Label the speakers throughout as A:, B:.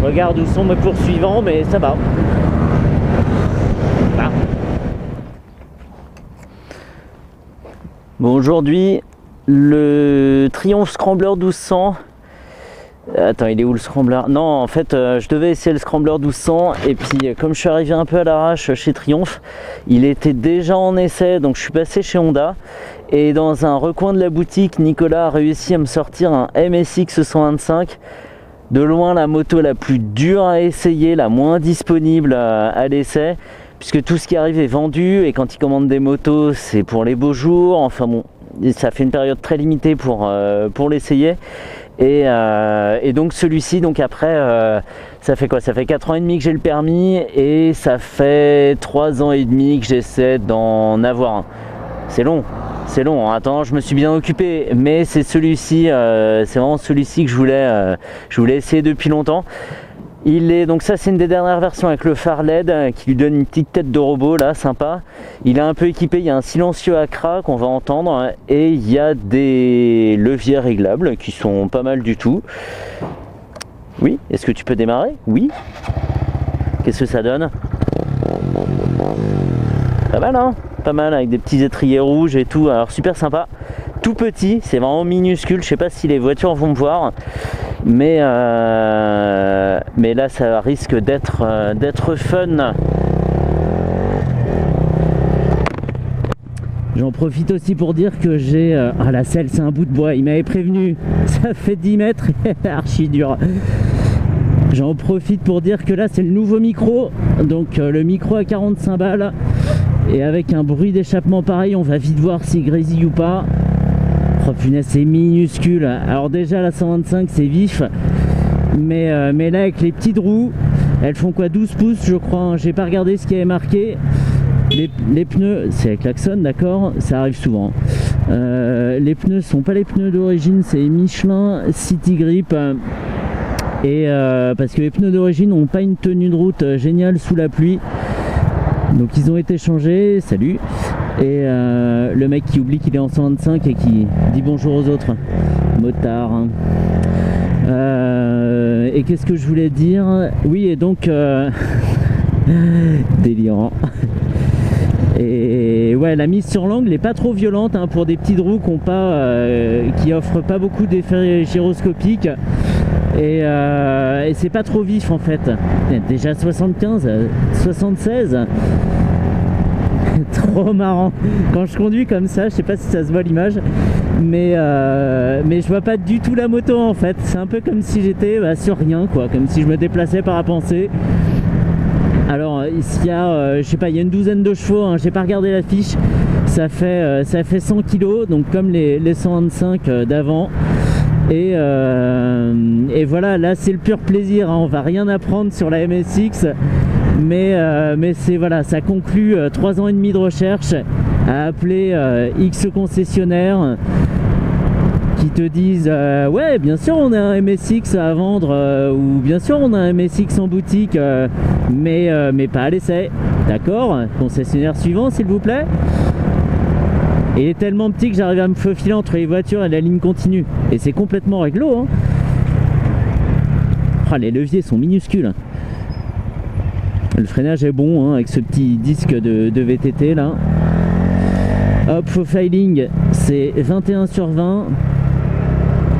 A: Je regarde où sont mes poursuivants, mais ça va. Ah. Bon, aujourd'hui, le Triumph Scrambler 1200. Attends, il est où le Scrambler? Non, en fait, je devais essayer le Scrambler 1200 et puis comme je suis arrivé un peu à l'arrache chez Triumph, il était déjà en essai, donc je suis passé chez Honda et dans un recoin de la boutique, Nicolas a réussi à me sortir un MSX 125. De loin la moto la plus dure à essayer, la moins disponible à l'essai, puisque tout ce qui arrive est vendu et quand ils commandent des motos, c'est pour les beaux jours. Enfin bon, ça fait une période très limitée pour l'essayer. Et donc celui-ci, donc après, ça fait quoi? Ça fait 4 ans et demi que j'ai le permis et ça fait 3 ans et demi que j'essaie d'en avoir un. C'est long. C'est long, attends, je me suis bien occupé, mais c'est celui-ci, c'est vraiment celui-ci que je voulais essayer depuis longtemps. Donc ça c'est une des dernières versions avec le phare LED qui lui donne une petite tête de robot là, sympa. Il est un peu équipé, il y a un silencieux Acra qu'on va entendre et il y a des leviers réglables qui sont pas mal du tout. Oui, est-ce que tu peux démarrer? Oui. Qu'est-ce que ça donne? Pas mal hein? Pas mal avec des petits étriers rouges et tout, alors super sympa, tout petit, c'est vraiment minuscule, je sais pas si les voitures vont me voir, mais là ça risque d'être fun. J'en profite aussi pour dire que j'ai la selle c'est un bout de bois, il m'avait prévenu, ça fait 10 mètres, archi dur. J'en profite pour dire que là c'est le nouveau micro, donc le micro à 45 balles. Et avec un bruit d'échappement pareil, on va vite voir s'il grésille ou pas. Oh punaise, c'est minuscule. Alors déjà la 125 c'est vif. Mais là avec les petites roues, elles font quoi, 12 pouces je crois, hein. J'ai pas regardé ce qui avait marqué. Les pneus, c'est avec klaxon, d'accord, ça arrive souvent. Les pneus sont pas les pneus d'origine, c'est Michelin City Grip. Et parce que les pneus d'origine n'ont pas une tenue de route géniale sous la pluie. Donc ils ont été changés, salut. Et le mec qui oublie qu'il est en 125 et qui dit bonjour aux autres. Motard. Et qu'est-ce que je voulais dire? Oui, et donc délirant. Et ouais, la mise sur l'angle n'est pas trop violente hein, pour des petites roues qui offrent pas beaucoup d'effets gyroscopiques. Et c'est pas trop vif en fait. Déjà 75, 76. Trop marrant. Quand je conduis comme ça, je sais pas si ça se voit l'image, mais je vois pas du tout la moto en fait. C'est un peu comme si j'étais sur rien quoi, comme si je me déplaçais par à penser. Alors ici il y a, je sais pas, il y a une douzaine de chevaux, hein, j'ai pas regardé la fiche. Ça fait 100 kg, donc comme les 125 d'avant. Et voilà, là c'est le pur plaisir, hein. On va rien apprendre sur la MSX, mais c'est voilà, ça conclut 3 ans et demi de recherche à appeler X concessionnaires qui te disent ouais bien sûr on a un MSX à vendre ou bien sûr on a un MSX en boutique mais pas à l'essai, d'accord, concessionnaire suivant s'il vous plaît. Et il est tellement petit que j'arrive à me faufiler entre les voitures et la ligne continue. Et c'est complètement réglo. Hein. Oh, les leviers sont minuscules. Le freinage est bon hein, avec ce petit disque de VTT là. Hop, profiling, c'est 21/20.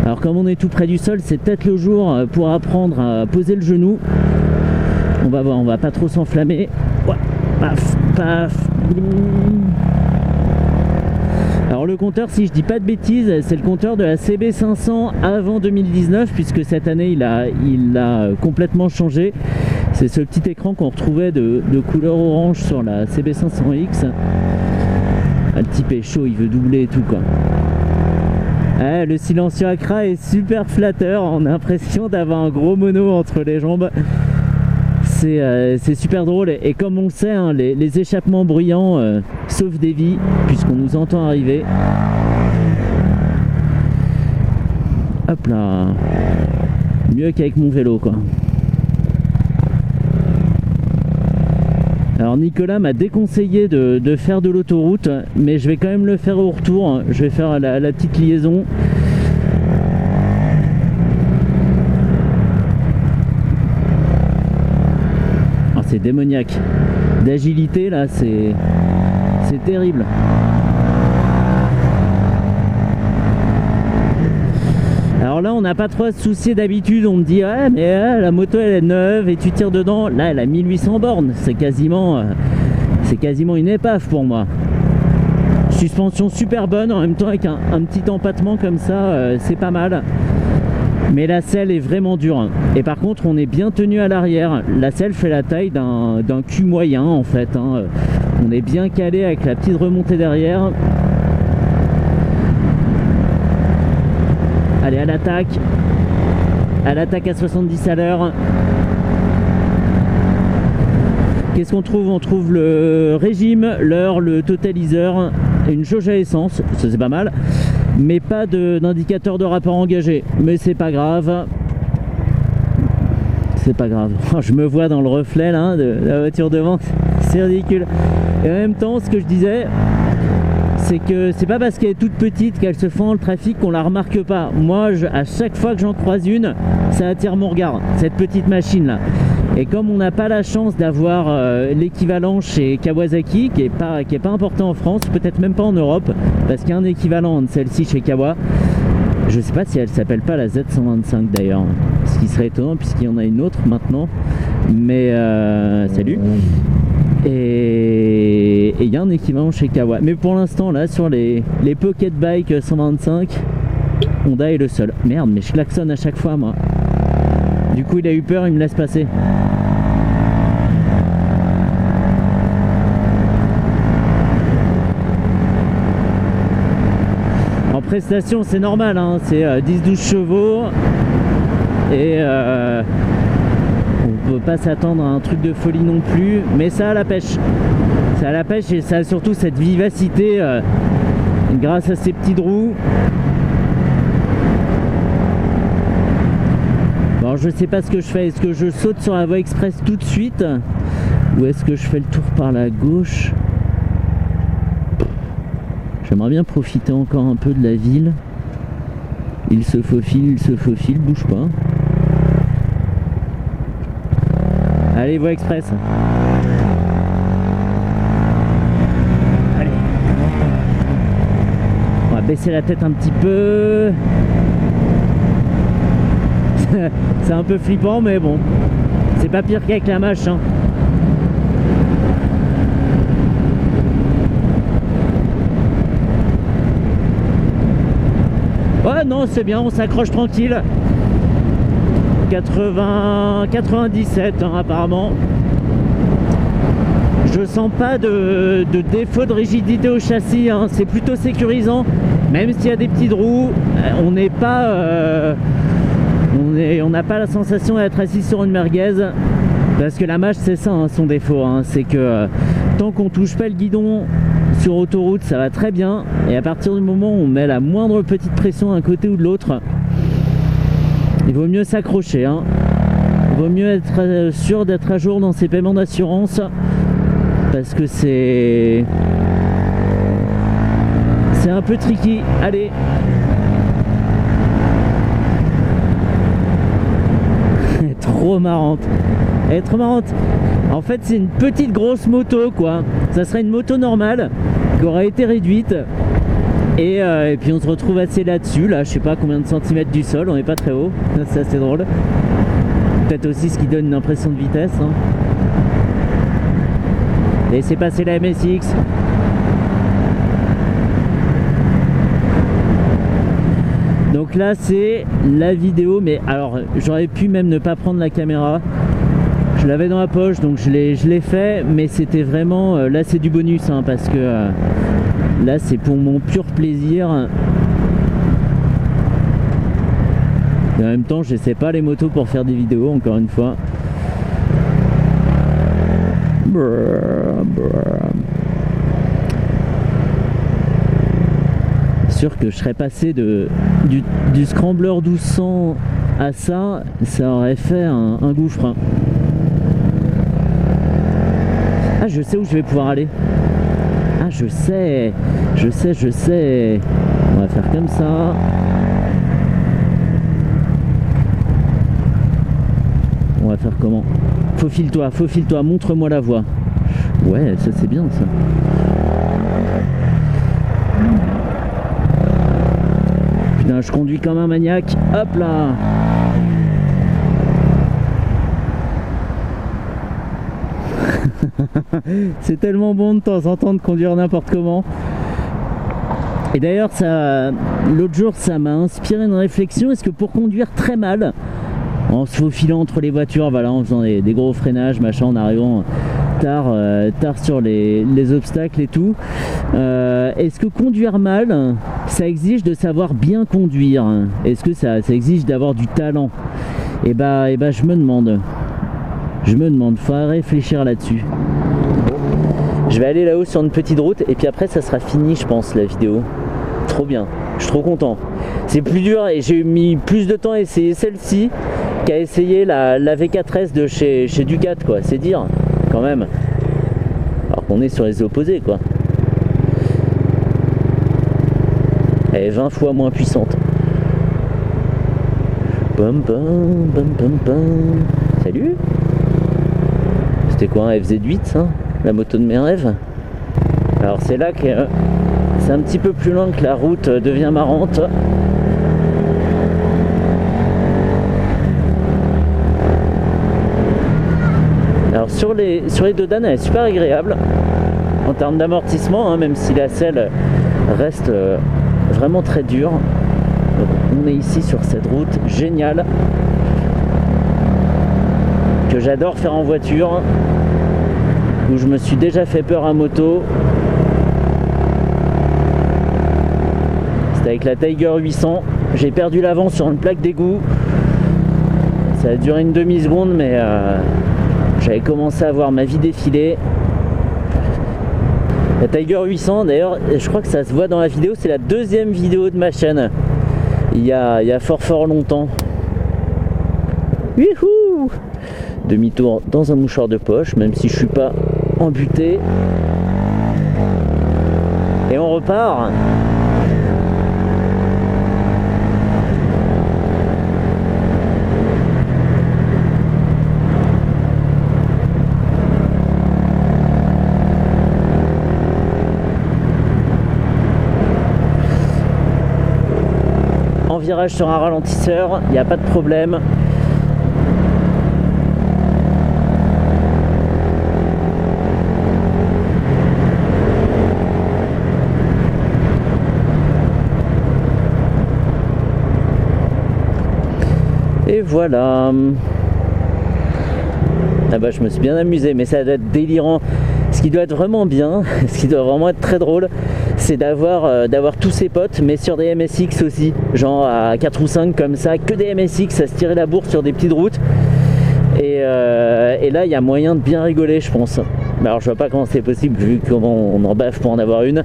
A: Alors comme on est tout près du sol, c'est peut-être le jour pour apprendre à poser le genou. On va voir, on va pas trop s'enflammer. Ouais, paf, paf. Alors le compteur, si je dis pas de bêtises, c'est le compteur de la CB500 avant 2019, puisque cette année il a complètement changé. C'est ce petit écran qu'on retrouvait de couleur orange sur la CB500X. Le type est chaud, il veut doubler et tout quoi. Ah, le silencieux Acra est super flatteur, on a l'impression d'avoir un gros mono entre les jambes. C'est super drôle et comme on le sait hein, les échappements bruyants sauvent des vies puisqu'on nous entend arriver. Hop là, mieux qu'avec mon vélo quoi. Alors Nicolas m'a déconseillé de faire de l'autoroute, mais je vais quand même le faire au retour. Je vais faire la petite liaison. c'est démoniaque. D'agilité là, c'est terrible. Alors là, on n'a pas trop à se soucier d'habitude. On me dit, ouais, mais la moto elle est neuve et tu tires dedans. Là, elle a 1800 bornes. C'est quasiment une épave pour moi. Suspension super bonne, en même temps avec un petit empattement comme ça, c'est pas mal. Mais la selle est vraiment dure. Et par contre, on est bien tenu à l'arrière. La selle fait la taille d'un cul moyen en fait. Hein. On est bien calé avec la petite remontée derrière. Allez, à l'attaque. À l'attaque à 70 à l'heure. Qu'est-ce qu'on trouve? On trouve le régime, l'heure, le totaliseur, une jauge à essence, ça c'est pas mal, mais pas d'indicateur de rapport engagé. Mais c'est pas grave. C'est pas grave. Je me vois dans le reflet là, de la voiture devant, c'est ridicule. Et en même temps, ce que je disais, c'est que c'est pas parce qu'elle est toute petite qu'elle se fend dans le trafic qu'on la remarque pas. Moi, à chaque fois que j'en croise une, ça attire mon regard, cette petite machine là. Et comme on n'a pas la chance d'avoir l'équivalent chez Kawasaki, qui est pas importé en France, peut-être même pas en Europe, parce qu'il y a un équivalent de celle-ci chez Kawa. Je sais pas si elle s'appelle pas la Z125 d'ailleurs, ce qui serait étonnant puisqu'il y en a une autre maintenant. Mais salut. Et il y a un équivalent chez Kawa. Mais pour l'instant là sur les Pocket Bike 125, Honda est le seul. Merde, mais je klaxonne à chaque fois moi. Du coup il a eu peur, il me laisse passer. En prestation c'est normal, hein, c'est 10-12 chevaux et on peut pas s'attendre à un truc de folie non plus, mais ça a la pêche. Ça a la pêche et ça a surtout cette vivacité grâce à ces petites roues. Alors je sais pas ce que je fais, est-ce que je saute sur la voie express tout de suite ou est-ce que je fais le tour par la gauche? J'aimerais bien profiter encore un peu de la ville. Il se faufile, bouge pas. Allez, voie express. Allez. On va baisser la tête un petit peu. C'est un peu flippant mais bon, c'est pas pire qu'avec la mâche hein. Ouais non c'est bien, on s'accroche tranquille. 97 hein, apparemment. Je sens pas de défaut de rigidité au châssis hein. C'est plutôt sécurisant, même s'il y a des petites roues, on n'est pas on n'a pas la sensation d'être assis sur une merguez, parce que la mâche c'est ça hein, son défaut hein, c'est que tant qu'on touche pas le guidon sur autoroute ça va très bien, et à partir du moment où on met la moindre petite pression d'un côté ou de l'autre, il vaut mieux s'accrocher hein. Il vaut mieux être sûr d'être à jour dans ses paiements d'assurance, parce que c'est un peu tricky. Allez, trop marrante. Elle est trop marrante. En fait c'est une petite grosse moto quoi. Ça serait une moto normale qui aurait été réduite et puis on se retrouve assis là-dessus là, je sais pas combien de centimètres du sol, on n'est pas très haut. C'est assez drôle. Peut-être aussi ce qui donne une impression de vitesse hein. Laissez passer la MSX. Donc là c'est la vidéo, mais alors j'aurais pu même ne pas prendre la caméra. Je l'avais dans la poche donc je l'ai fait, mais c'était vraiment là c'est du bonus hein, parce que là c'est pour mon pur plaisir. Et en même temps j'essaie pas les motos pour faire des vidéos encore une fois. Sûr que je serais passé du Scrambler 1200 à ça aurait fait un gouffre hein. Ah je sais où je vais pouvoir aller. Ah je sais. On va faire comme ça. On va faire comment? Faufile-toi, montre-moi la voie. Ouais, ça c'est bien ça. Putain, je conduis comme un maniaque. Hop là. C'est tellement bon de temps en temps de conduire n'importe comment. Et d'ailleurs, l'autre jour, ça m'a inspiré une réflexion. Est-ce que pour conduire très mal, en se faufilant entre les voitures, voilà, en faisant des gros freinages, machin, en arrivant tard sur les obstacles et tout, est-ce que conduire mal, ça exige de savoir bien conduire? Est-ce que ça exige d'avoir du talent? Et bah, je me demande, faudrait réfléchir là-dessus. Je vais aller là-haut sur une petite route et puis après ça sera fini, je pense, la vidéo. Trop bien, je suis trop content. C'est plus dur et j'ai mis plus de temps à essayer celle-ci qu'à essayer la V4S de chez Ducat, quoi. C'est dire, quand même. Alors qu'on est sur les opposés, quoi. Elle est 20 fois moins puissante. Pom pom pom pom pom. Salut. C'était quoi, un FZ8, ça? La moto de mes rêves. Alors c'est là que c'est un petit peu plus loin que la route devient marrante. Alors sur les dodanes, elle est super agréable en termes d'amortissement, hein, même si la selle reste vraiment très dure. Donc, on est ici sur cette route géniale que j'adore faire en voiture, où je me suis déjà fait peur à moto. C'était avec la Tiger 800. J'ai perdu l'avant sur une plaque d'égout. Ça a duré une demi-seconde, mais j'avais commencé à voir ma vie défiler. La Tiger 800, d'ailleurs, je crois que ça se voit dans la vidéo, c'est la deuxième vidéo de ma chaîne. Il y a fort longtemps. Youhou! Demi-tour dans un mouchoir de poche, même si je suis pas embuté. Et on repart. En virage sur un ralentisseur, il n'y a pas de problème. Et voilà. Ah bah je me suis bien amusé, mais ça doit être délirant. Ce qui doit être vraiment bien, ce qui doit vraiment être très drôle, c'est d'avoir tous ses potes, mais sur des MSX aussi, genre à 4 ou 5 comme ça, que des MSX à se tirer la bourre sur des petites routes. Et là, il y a moyen de bien rigoler, je pense. Alors je vois pas comment c'est possible vu comment on en baffe pour en avoir une.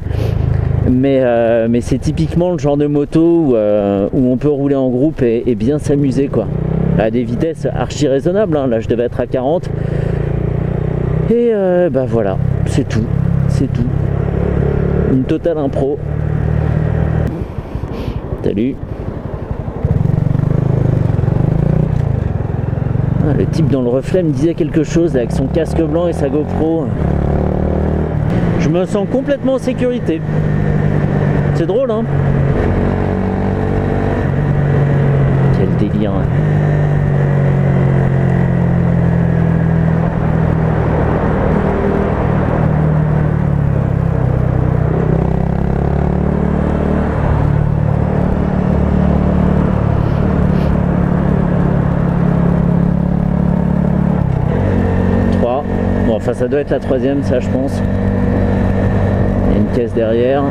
A: Mais c'est typiquement le genre de moto où on peut rouler en groupe et bien s'amuser, quoi. À des vitesses archi raisonnables, hein. Là je devais être à 40. Et bah voilà, c'est tout. Une totale impro. Salut. Ah, le type dans le reflet me disait quelque chose avec son casque blanc et sa GoPro. Je me sens complètement en sécurité. C'est drôle, hein? Quel délire. Bon, enfin ça doit être la troisième, ça je pense. Il y a une caisse derrière.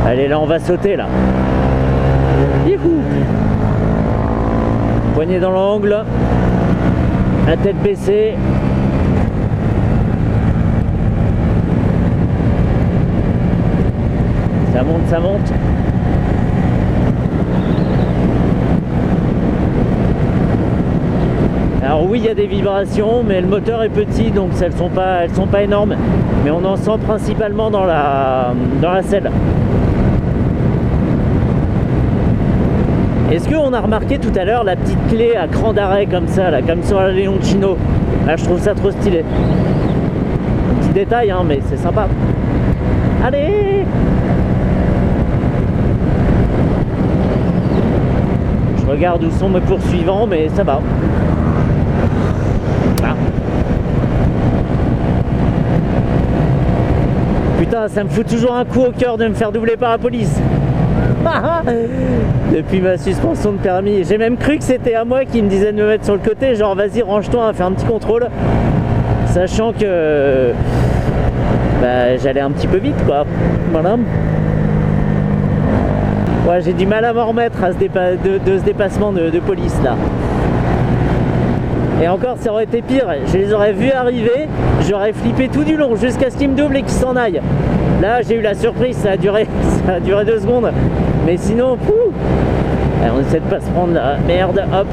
A: Allez, là on va sauter là. Youhou! Poignet dans l'angle. La tête baissée. Ça monte, ça monte. Alors oui, il y a des vibrations, mais le moteur est petit, donc elles sont pas énormes. Mais on en sent principalement dans la selle. Est-ce qu'on a remarqué tout à l'heure la petite clé à cran d'arrêt comme ça, là, comme sur la Leoncino? Là, je trouve ça trop stylé. Un petit détail, hein, mais c'est sympa. Allez! Je regarde où sont mes poursuivants, mais ça va. Ah. Putain, ça me fout toujours un coup au cœur de me faire doubler par la police. Depuis ma suspension de permis. J'ai même cru que c'était à moi qui me disait de me mettre sur le côté, genre vas-y range-toi, on va faire un petit contrôle. Sachant que bah, j'allais un petit peu vite quoi. Voilà. Ouais, j'ai du mal à m'en remettre à ce de ce dépassement de police là. Et encore, ça aurait été pire, je les aurais vus arriver, j'aurais flippé tout du long jusqu'à ce qu'ils me doublent et qu'ils s'en aillent. Là, j'ai eu la surprise, ça a duré 2 secondes. Mais sinon, allez, on essaie de pas se prendre la merde, hop.